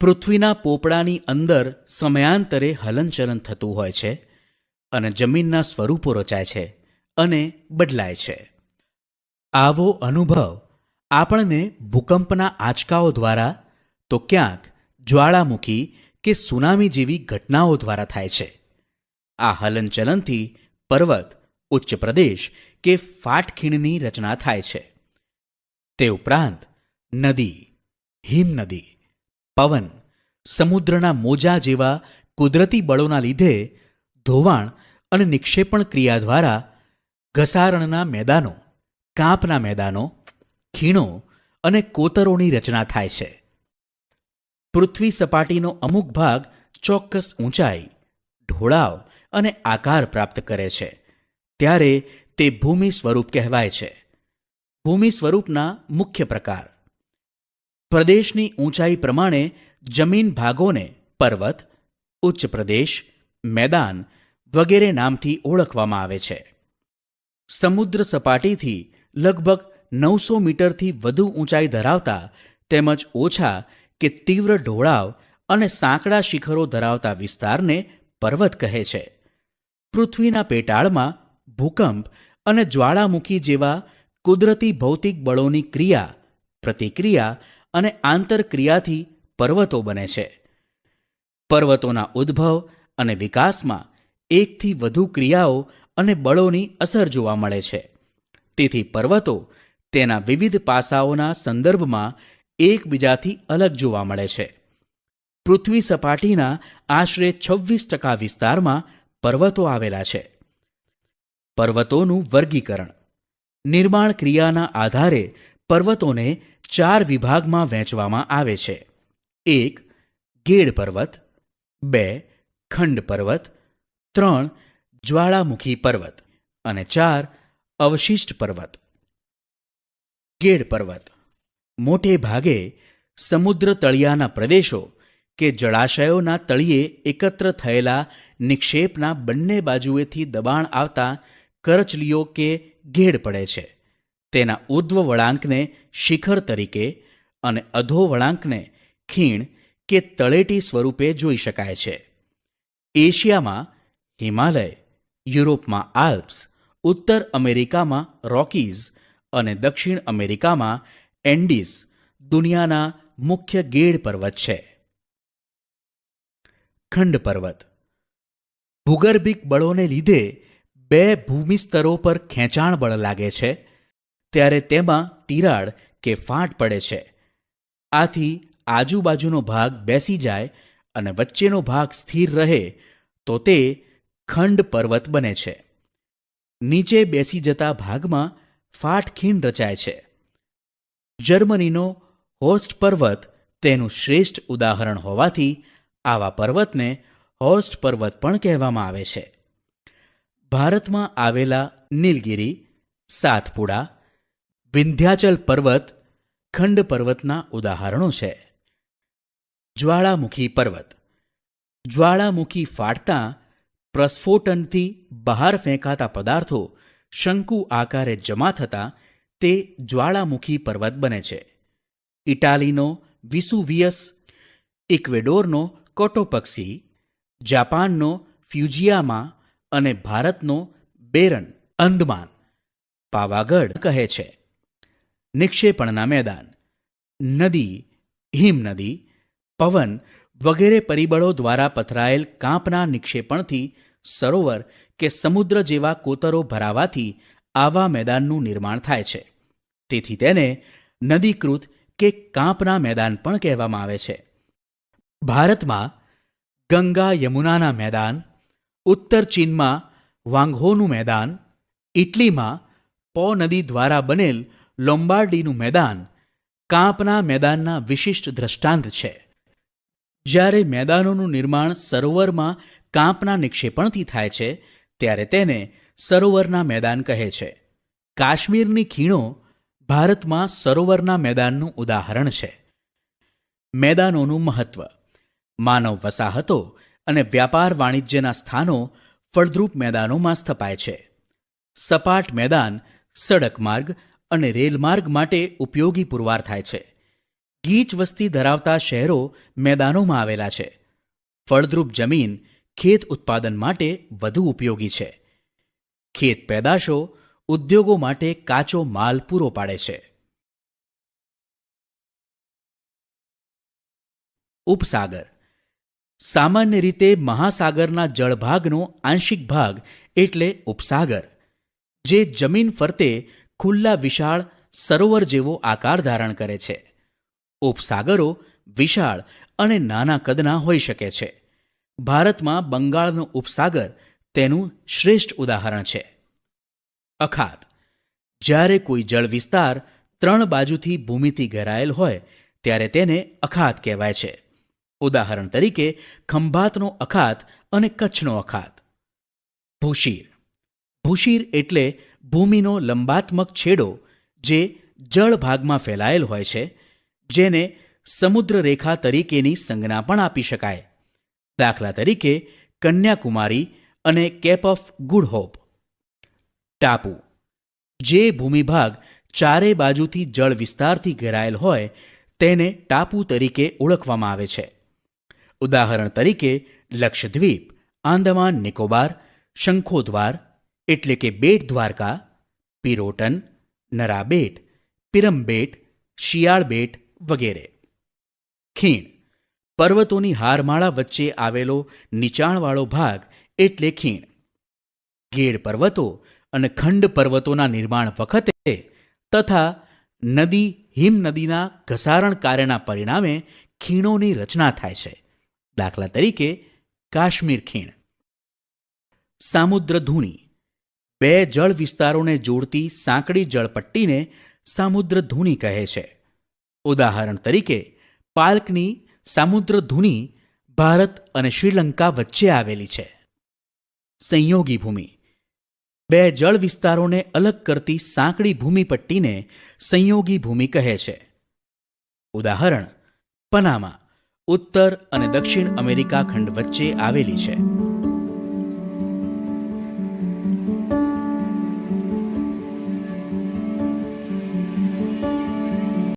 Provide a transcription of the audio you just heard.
પૃથ્વીના પોપડાની અંદર સમયાંતરે હલનચલન થતું હોય છે અને જમીનના સ્વરૂપો રચાય છે અને બદલાય છે. આવો અનુભવ આપણને ભૂકંપના આંચકાઓ દ્વારા તો ક્યાંક જ્વાળામુખી કે સુનામી જેવી ઘટનાઓ દ્વારા થાય છે. આ હલનચલનથી પર્વત, ઉચ્ચ પ્રદેશ કે ફાટખીણની રચના થાય છે. તે ઉપરાંત નદી, હિમનદી, પવન, સમુદ્રના મોજા જેવા કુદરતી બળોના લીધે ધોવાણ અને નિક્ષેપણ ક્રિયા દ્વારા ઘસારણના મેદાનો, કાંપના મેદાનો, ખીણો અને કોતરોની રચના થાય છે. પૃથ્વી સપાટીનો અમુક ભાગ ચોક્કસ ઊંચાઈ, ઢોળાવ અને આકાર પ્રાપ્ત કરે છે ત્યારે તે ભૂમિ સ્વરૂપ કહેવાય છે. ભૂમિ સ્વરૂપના મુખ્ય પ્રકાર: પ્રદેશની ઊંચાઈ પ્રમાણે જમીન ભાગોને પર્વત, ઉચ્ચ પ્રદેશ, મેદાન વગેરે નામથી ઓળખવામાં આવે છે. સમુદ્ર સપાટીથી લગભગ 900 મીટરથી વધુ ઊંચાઈ ધરાવતા તેમજ ઓછા કે તીવ્ર ઢોળાવ અને સાંકડા શિખરો ધરાવતા વિસ્તારને પર્વત કહે છે. પૃથ્વીના પેટાળમાં ભૂકંપ અને જ્વાળામુખી જેવા કુદરતી ભૌતિક બળોની ક્રિયા, પ્રતિક્રિયા અને આંતરક્રિયાથી પર્વતો બને છે. પર્વતોના ઉદ્ભવ અને વિકાસમાં એકથી વધુ ક્રિયાઓ અને બળોની અસર જોવા મળે છે. તેથી પર્વતો તેના વિવિધ પાસાઓના સંદર્ભમાં એકબીજાથી અલગ જોવા મળે છે. પૃથ્વી સપાટીના આશરે 26% વિસ્તારમાં પર્વતો આવેલા છે. પર્વતોનું વર્ગીકરણ: નિર્માણ ક્રિયાના આધારે પર્વતોને 4 વિભાગમાં વહેંચવામાં આવે છે. 1. ગેડ પર્વત, 2. ખંડ પર્વત, 3. જ્વાળામુખી પર્વત અને 4. અવશિષ્ટ પર્વત. ગેડ પર્વત મોટે ભાગે સમુદ્ર તળિયાના પ્રદેશો કે જળાશયોના તળિયે એકત્ર થયેલા નિક્ષેપના બંને બાજુએથી દબાણ આવતા કરચલીઓ કે ગેડ પડે છે. તેના ઉર્ધ્વ વળાંકને શિખર તરીકે અને અધો વળાંકને ખીણ કે તળેટી સ્વરૂપે જોઈ શકાય છે. એશિયામાં હિમાલય, યુરોપમાં આલ્પ્સ, ઉત્તર અમેરિકામાં રોકીઝ અને દક્ષિણ અમેરિકામાં એન્ડીઝ દુનિયાના મુખ્ય ગેડ પર્વત છે. ખંડ પર્વત ભૂગર્ભિક બળોને લીધે 2 ભૂમિ સ્તરો પર ખેંચાણ બળ લાગે છે ત્યારે તેમાં તિરાડ કે ફાટ પડે છે. આથી આજુબાજુનો ભાગ બેસી જાય અને વચ્ચેનો ભાગ સ્થિર રહે તો તે ખંડ પર્વત બને છે. નીચે બેસી જતા ભાગમાં ફાટખીણ રચાય છે. જર્મનીનો હોર્સ્ટ પર્વત તેનું શ્રેષ્ઠ ઉદાહરણ હોવાથી આવા પર્વતને હોર્સ્ટ પર્વત પણ કહેવામાં આવે છે. ભારતમાં આવેલા નીલગિરી, સાતપુડા, વિંધ્યાચલ પર્વત ખંડ પર્વતના ઉદાહરણો છે. જ્વાળામુખી પર્વત જ્વાળામુખી ફાટતા પ્રસ્ફોટનથી બહાર ફેંકાતા પદાર્થો શંકુ આકારે જમા થતાં તે જ્વાળામુખી પર્વત બને છે. ઇટાલીનો વિસુવિયસ, ઇક્વેડોરનો કોટોપક્સી, જાપાનનો ફ્યુજિયામા અને ભારતનો બેરન અંદમાન પાવાગઢ કહે છે. નિક્ષેપણના મેદાન: નદી, હિમનદી, પવન વગેરે પરિબળો દ્વારા પથરાયેલ કાંપના નિક્ષેપણથી સરોવર કે સમુદ્ર જેવા કોતરો ભરાવાથી આવા મેદાનનું નિર્માણ થાય છે. તેથી તેને નદીકૃત કે કાંપના મેદાન પણ કહેવામાં આવે છે. ભારતમાં ગંગા યમુનાના મેદાન, ઉત્તર ચીનમાં વાંગહોનું મેદાન, ઇટલીમાં પો નદી દ્વારા બનેલ લોમ્બાર્ડીનું મેદાન કાંપના મેદાનના વિશિષ્ટ દ્રષ્ટાંત છે. જ્યારે મેદાનોનું નિર્માણ સરોવરમાં કાંપના નિક્ષેપણથી થાય છે ત્યારે તેને સરોવરના મેદાન કહે છે. કાશ્મીરની ખીણો ભારતમાં સરોવરના મેદાનનું ઉદાહરણ છે. મેદાનોનું મહત્વ: માનવ વસાહતો અને વ્યાપાર વાણિજ્યના સ્થાનો ફળદ્રુપ મેદાનોમાં સ્થપાય છે. સપાટ મેદાન સડક માર્ગ અને રેલમાર્ગ માટે ઉપયોગી પુરવાર થાય છે. ગીચ વસ્તી ધરાવતા શહેરો મેદાનોમાં આવેલા છે. ફળદ્રુપ જમીન ખેત ઉત્પાદન માટે વધુ ઉપયોગી છે. ખેત પેદાશો ઉદ્યોગો માટે કાચો માલ પૂરો પાડે છે. ઉપસાગર સામાન્ય રીતે મહાસાગરના જળભાગનો આંશિક ભાગ એટલે ઉપસાગર, જે જમીન ફરતે ખુલ્લા વિશાળ સરોવર જેવો આકાર ધારણ કરે છે. ઉપસાગરો વિશાળ અને નાના કદના હોઈ શકે છે. ભારતમાં બંગાળનો ઉપસાગર તેનું શ્રેષ્ઠ ઉદાહરણ છે. અખાત જ્યારે કોઈ જળ વિસ્તાર 3 બાજુથી ભૂમિથી ઘેરાયેલ હોય ત્યારે તેને અખાત કહેવાય છે. ઉદાહરણ તરીકે ખંભાતનો અખાત અને કચ્છનો અખાત. ભૂશીર ભૂશીર એટલે ભૂમિનો લંબાત્મક છેડો જે જળ ભાગમાં ફેલાયેલ હોય છે, જેને સમુદ્ર રેખા તરીકેની સંજ્ઞા પણ આપી શકાય. દાખલા તરીકે કન્યાકુમારી અને કેપ ઓફ ગુડ હોપ. ટાપુ જે ભૂમિભાગ ચારે બાજુથી જળ વિસ્તારથી ઘેરાયેલ હોય તેને ટાપુ તરીકે ઓળખવામાં આવે છે. ઉદાહરણ તરીકે લક્ષદ્વીપ, આંદામાન નિકોબાર, શંખોદ્વાર એટલે કે બેટ દ્વારકા, પિરોટન, નરાબેટ, પિરમબેટ, શિયાળ બેટ વગેરે. ખીણ પર્વતોની હારમાળા વચ્ચે આવેલો નીચાણવાળો ભાગ એટલે ખીણ. ગેડ પર્વતો અને ખંડ પર્વતોના નિર્માણ વખતે તથા નદી હિમનદીના ઘસારણ કાર્યના પરિણામે ખીણોની રચના થાય છે. દાખલા તરીકે કાશ્મીર ખીણ. સામુદ્રધુની 2 જળ વિસ્તારોને જોડતી સાંકડી જળપટ્ટીને સામુદ્રધુની કહે છે. ઉદાહરણ તરીકે પાલ્કની સામુદ્રધુની ભારત અને શ્રીલંકા વચ્ચે આવેલી છે. સંયોગી ભૂમિ 2 જળ વિસ્તારોને અલગ કરતી સાંકડી ભૂમિપટ્ટીને સંયોગી ભૂમિ કહે છે. ઉદાહરણ પનામા ઉત્તર અને દક્ષિણ અમેરિકા ખંડ વચ્ચે આવેલી છે.